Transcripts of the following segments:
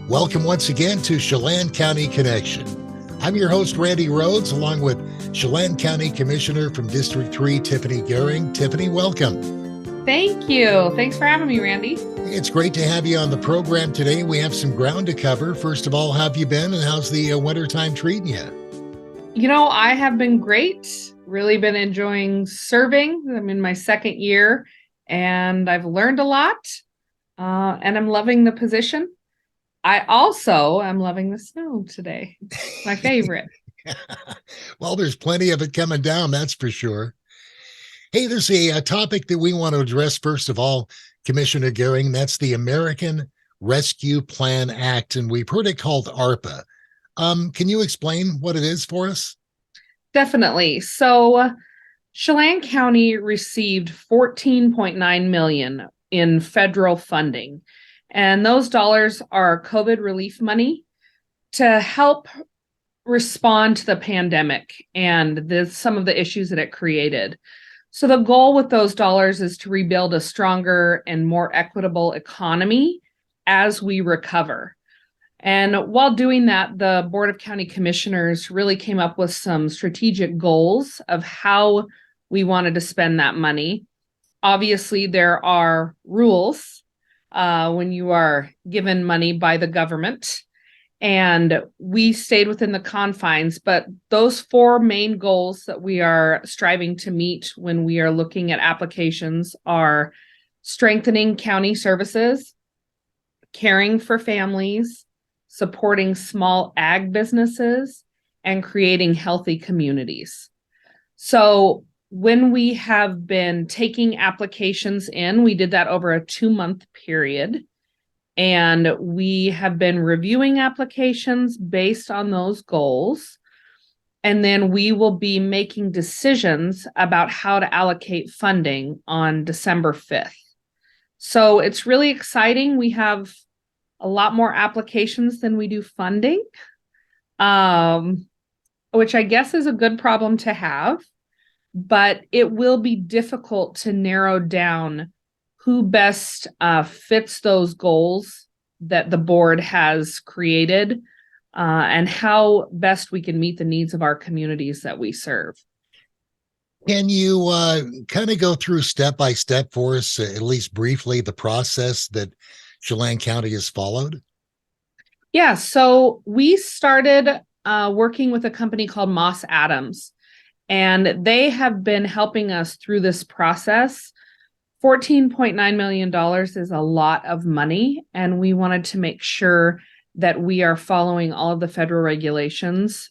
Welcome once again to Chelan County Connection. I'm your host, Randy Roadz, along with Chelan County Commissioner from District 3, Tiffany Gering. Tiffany, welcome. Thank you. Thanks for having me, Randy. It's great to have you on the program today. We have some ground to cover. First of all, how have you been and how's the wintertime treating you? I have been great. Really been enjoying serving. I'm in my second year and I've learned a lot and I'm loving the position. I also am loving the snow today. It's my favorite. Well, there's plenty of it coming down, that's for sure. Hey, there's a topic that we want to address first of all, Commissioner Gering. That's the American Rescue Plan Act, and we've heard it called ARPA. Can you explain what it is for us? Definitely. So Chelan County received $14.9 million in federal funding. And those dollars are COVID relief money to help respond to the pandemic and some of the issues that it created. So the goal with those dollars is to rebuild a stronger and more equitable economy as we recover. And while doing that, the Board of County Commissioners really came up with some strategic goals of how we wanted to spend that money. Obviously, there are rules when you are given money by the government. And we stayed within the confines, but those four main goals that we are striving to meet when we are looking at applications are strengthening county services, caring for families, supporting small ag businesses, and creating healthy communities. So when we have been taking applications in, we did that over a 2-month period. And we have been reviewing applications based on those goals. And then we will be making decisions about how to allocate funding on December 5th. So it's really exciting. We have a lot more applications than we do funding, which I guess is a good problem to have. But it will be difficult to narrow down who best fits those goals that the board has created and how best we can meet the needs of our communities that we serve. Can you kind of go through step by step for us, at least briefly, the process that Chelan County has followed? Yeah, so we started working with a company called Moss Adams, and they have been helping us through this process. $14.9 million is a lot of money, and we wanted to make sure that we are following all of the federal regulations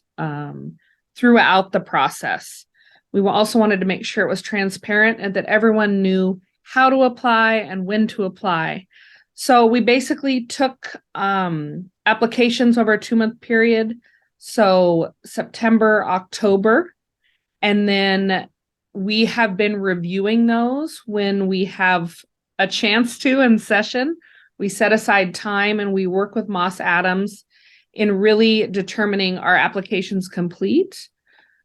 throughout the process. We also wanted to make sure it was transparent and that everyone knew how to apply and when to apply. So we basically took applications over a 2-month period, so September, October, and then we have been reviewing those when we have a chance to in session. We set aside time and we work with Moss Adams in really determining our applications complete.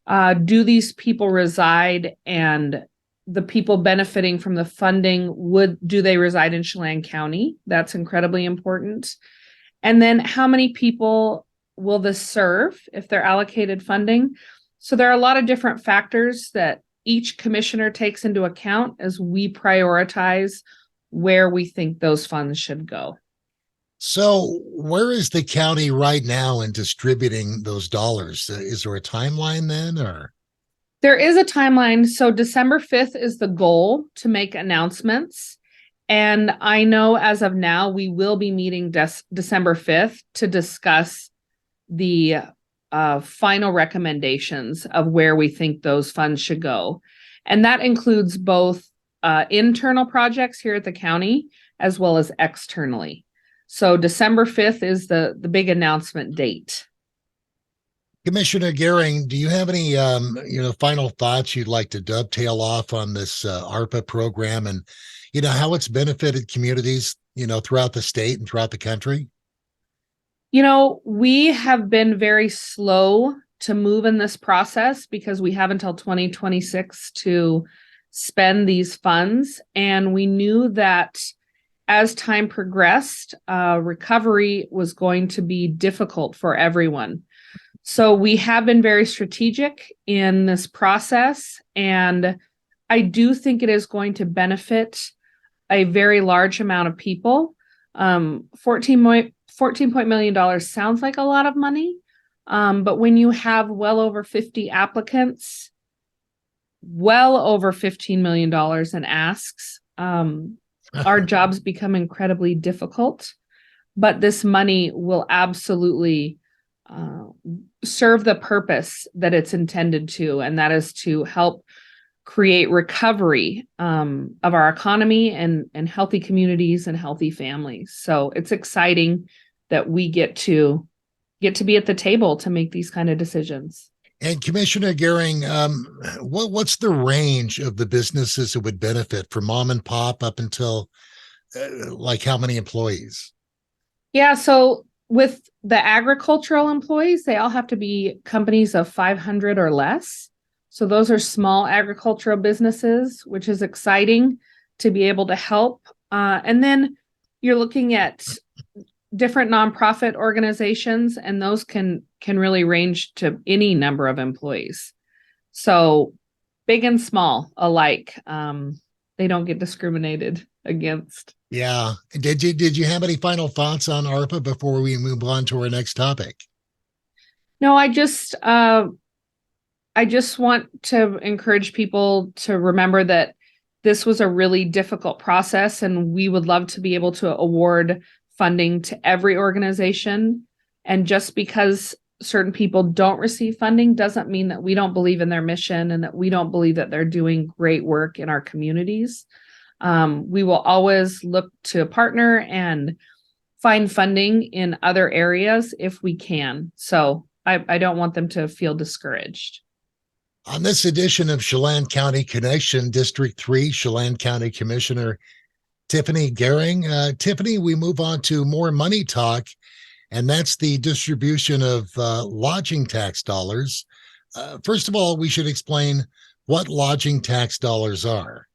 Do these people reside, and the people benefiting from the funding, do they reside in Chelan County? That's incredibly important. And then how many people will this serve if they're allocated funding? So there are a lot of different factors that each commissioner takes into account as we prioritize where we think those funds should go. So where is the county right now in distributing those dollars? Is there a timeline then, or? There is a timeline. So December 5th is the goal to make announcements. And I know as of now, we will be meeting December 5th to discuss the final recommendations of where we think those funds should go. And that includes both internal projects here at the county as well as externally. So December 5th is the big announcement date. Commissioner Gering, do you have any final thoughts you'd like to dovetail off on this ARPA program and how it's benefited communities throughout the state and throughout the country? We have been very slow to move in this process because we have until 2026 to spend these funds. And we knew that as time progressed, recovery was going to be difficult for everyone. So we have been very strategic in this process, and I do think it is going to benefit a very large amount of people. $14 million sounds like a lot of money, but when you have well over 50 applicants, well over $15 million in asks, our jobs become incredibly difficult. But this money will absolutely serve the purpose that it's intended to, and that is to help create recovery of our economy and healthy communities and healthy families. So it's exciting that we get to be at the table to make these kind of decisions. And Commissioner Gering, what's the range of the businesses that would benefit, from mom and pop up until like how many employees? Yeah, so with the agricultural employees, they all have to be companies of 500 or less. So those are small agricultural businesses, which is exciting to be able to help. And then you're looking at different nonprofit organizations, and those can really range to any number of employees. So big and small alike, they don't get discriminated against. Yeah. Did you have any final thoughts on ARPA before we move on to our next topic? No, I just want to encourage people to remember that this was a really difficult process, and we would love to be able to award funding to every organization. And just because certain people don't receive funding doesn't mean that we don't believe in their mission and that we don't believe that they're doing great work in our communities. We will always look to partner and find funding in other areas if we can. So I don't want them to feel discouraged. On this edition of Chelan County Connection, District 3, Chelan County Commissioner Tiffany Gering. Tiffany, we move on to more money talk, and that's the distribution of lodging tax dollars. First of all, we should explain what lodging tax dollars are.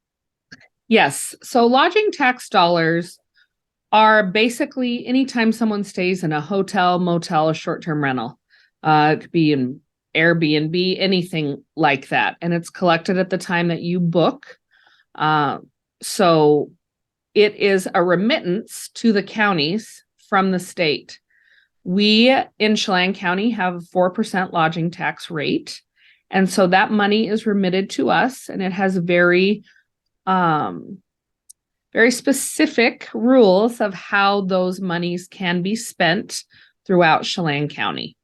Yes. So lodging tax dollars are basically anytime someone stays in a hotel, motel, a short-term rental. It could be an Airbnb, anything like that. And it's collected at the time that you book. So it is a remittance to the counties from the state. We in Chelan County have a 4% lodging tax rate. And so that money is remitted to us, and it has very specific rules of how those monies can be spent throughout Chelan County.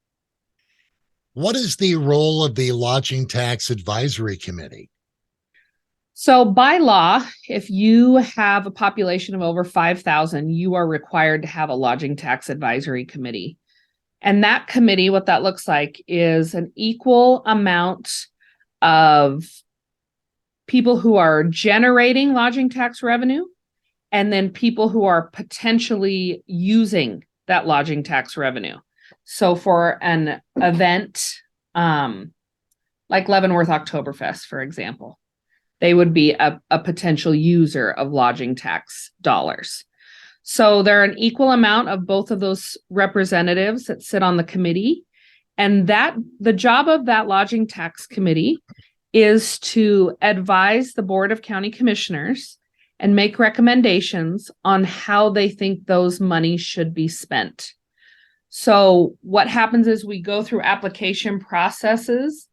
What is the role of the Lodging Tax Advisory Committee? So by law, if you have a population of over 5,000, you are required to have a lodging tax advisory committee. And that committee, what that looks like is an equal amount of people who are generating lodging tax revenue, and then people who are potentially using that lodging tax revenue. So for an event like Leavenworth Oktoberfest, for example, they would be a potential user of lodging tax dollars. So there are an equal amount of both of those representatives that sit on the committee. And that the job of that lodging tax committee is to advise the Board of County Commissioners and make recommendations on how they think those monies should be spent. So what happens is we go through application processes,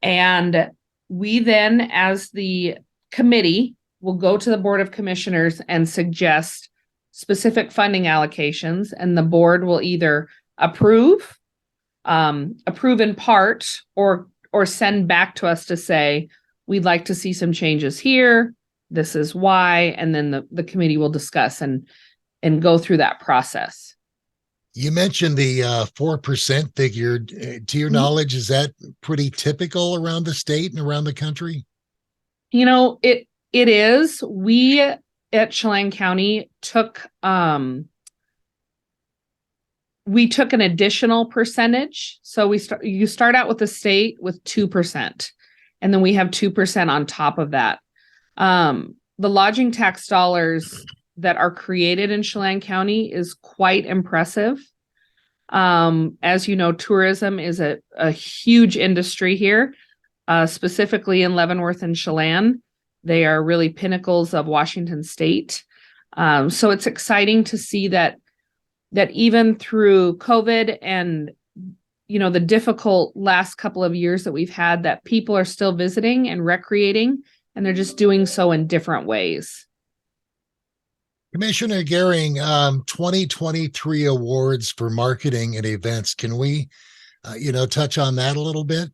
and we then, as the committee, will go to the Board of Commissioners and suggest specific funding allocations, and the board will either approve in part, or send back to us to say, we'd like to see some changes here. This is why. And then the committee will discuss and go through that process. You mentioned the 4% figure. To your knowledge, is that pretty typical around the state and around the country? You know, it is. We at Chelan County took an additional percentage. So you start out with the state with 2%, and then we have 2% on top of that. The lodging tax dollars that are created in Chelan County is quite impressive. As you know, tourism is a huge industry here, specifically in Leavenworth and Chelan. They are really pinnacles of Washington State. So it's exciting to see that even through COVID and the difficult last couple of years that we've had, that people are still visiting and recreating, and they're just doing so in different ways. Commissioner Gering, 2023 awards for marketing and events. Can we, touch on that a little bit?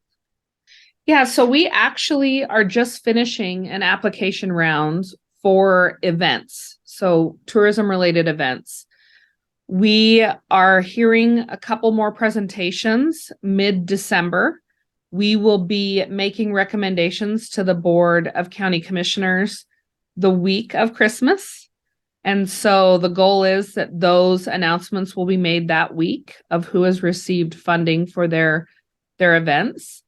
Yeah, so we actually are just finishing an application round for events, so tourism-related events. We are hearing a couple more presentations mid-December. We will be making recommendations to the Board of County Commissioners the week of Christmas. And so the goal is that those announcements will be made that week of who has received funding for their events.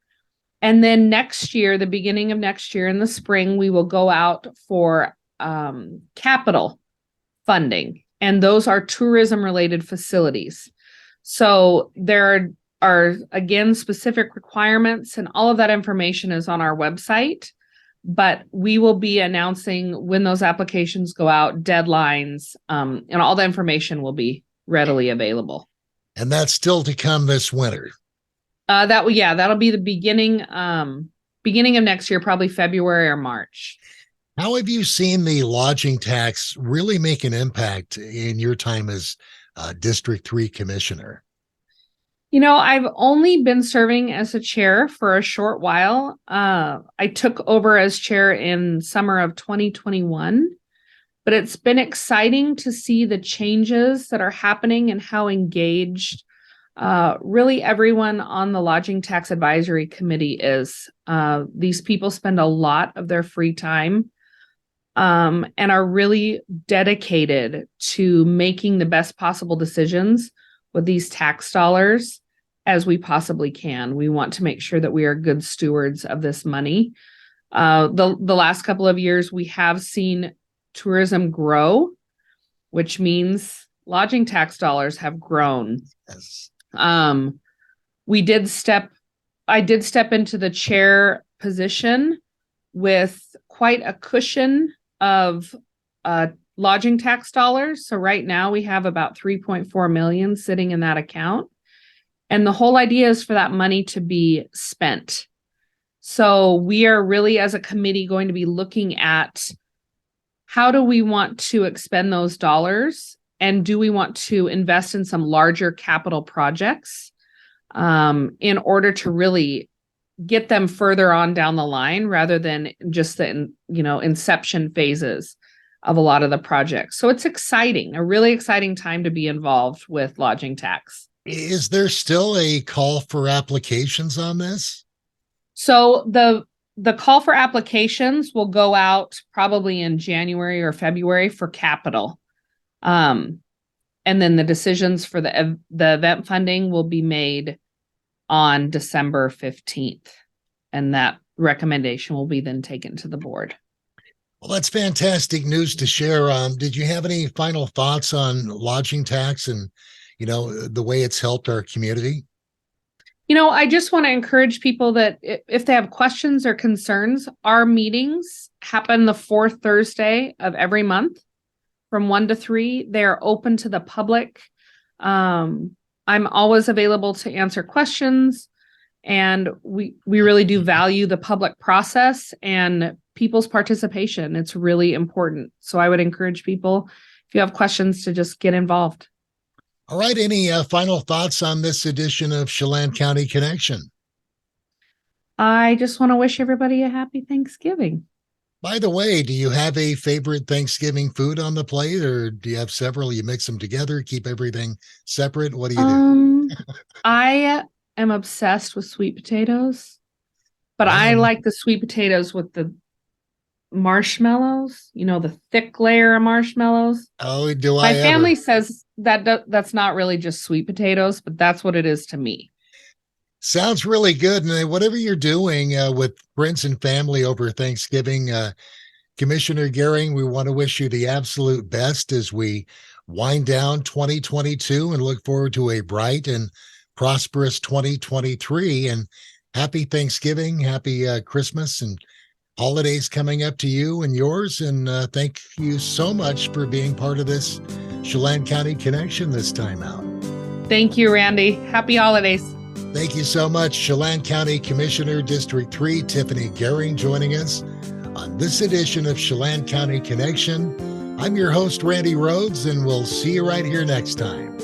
And then next year, the beginning of next year in the spring, we will go out for capital funding. And those are tourism-related facilities. So there are, again, specific requirements, and all of that information is on our website. But we will be announcing when those applications go out, deadlines, and all the information will be readily available. And that's still to come this winter. That'll be the beginning of next year, probably February or March. How have you seen the lodging tax really make an impact in your time as District 3 Commissioner? I've only been serving as a chair for a short while. I took over as chair in summer of 2021, but it's been exciting to see the changes that are happening and how engaged really everyone on the Lodging Tax Advisory Committee is. These people spend a lot of their free time and are really dedicated to making the best possible decisions with these tax dollars as we possibly can. We want to make sure that we are good stewards of this money. The last couple of years, we have seen tourism grow, which means lodging tax dollars have grown. Yes. I did step into the chair position with quite a cushion of lodging tax dollars. So right now we have about 3.4 million sitting in that account. And the whole idea is for that money to be spent. So we are really, as a committee, going to be looking at how do we want to expend those dollars, and do we want to invest in some larger capital projects in order to really get them further on down the line rather than just the inception phases of a lot of the projects. So it's exciting, a really exciting time to be involved with lodging tax. Is there still a call for applications on this? So the call for applications will go out probably in January or February for capital. And then the decisions for the event funding will be made on December 15th. And that recommendation will be then taken to the board. Well, that's fantastic news to share. Did you have any final thoughts on lodging tax and, the way it's helped our community? I just want to encourage people that if they have questions or concerns, our meetings happen the fourth Thursday of every month from 1 to 3. They're open to the public. I'm always available to answer questions, and we really do value the public process and people's participation. It's really important. So I would encourage people, if you have questions, to just get involved. All right. Any final thoughts on this edition of Chelan County Connection? I just want to wish everybody a happy Thanksgiving. By the way, do you have a favorite Thanksgiving food on the plate, or do you have several? You mix them together, keep everything separate? What do you do? I am obsessed with sweet potatoes, but I like the sweet potatoes with the marshmallows, the thick layer of marshmallows. Oh, do My family says that's not really just sweet potatoes, but that's what it is to me. Sounds really good. And whatever you're doing with friends and family over Thanksgiving, Commissioner Gering, we want to wish you the absolute best as we wind down 2022 and look forward to a bright and prosperous 2023. And happy Thanksgiving, happy Christmas, and holidays coming up to you and yours. And thank you so much for being part of this Chelan County Connection this time out. Thank you, Randy. Happy holidays. Thank you so much. Chelan County Commissioner District 3, Tiffany Gering, joining us on this edition of Chelan County Connection. I'm your host, Randy Roadz, and we'll see you right here next time.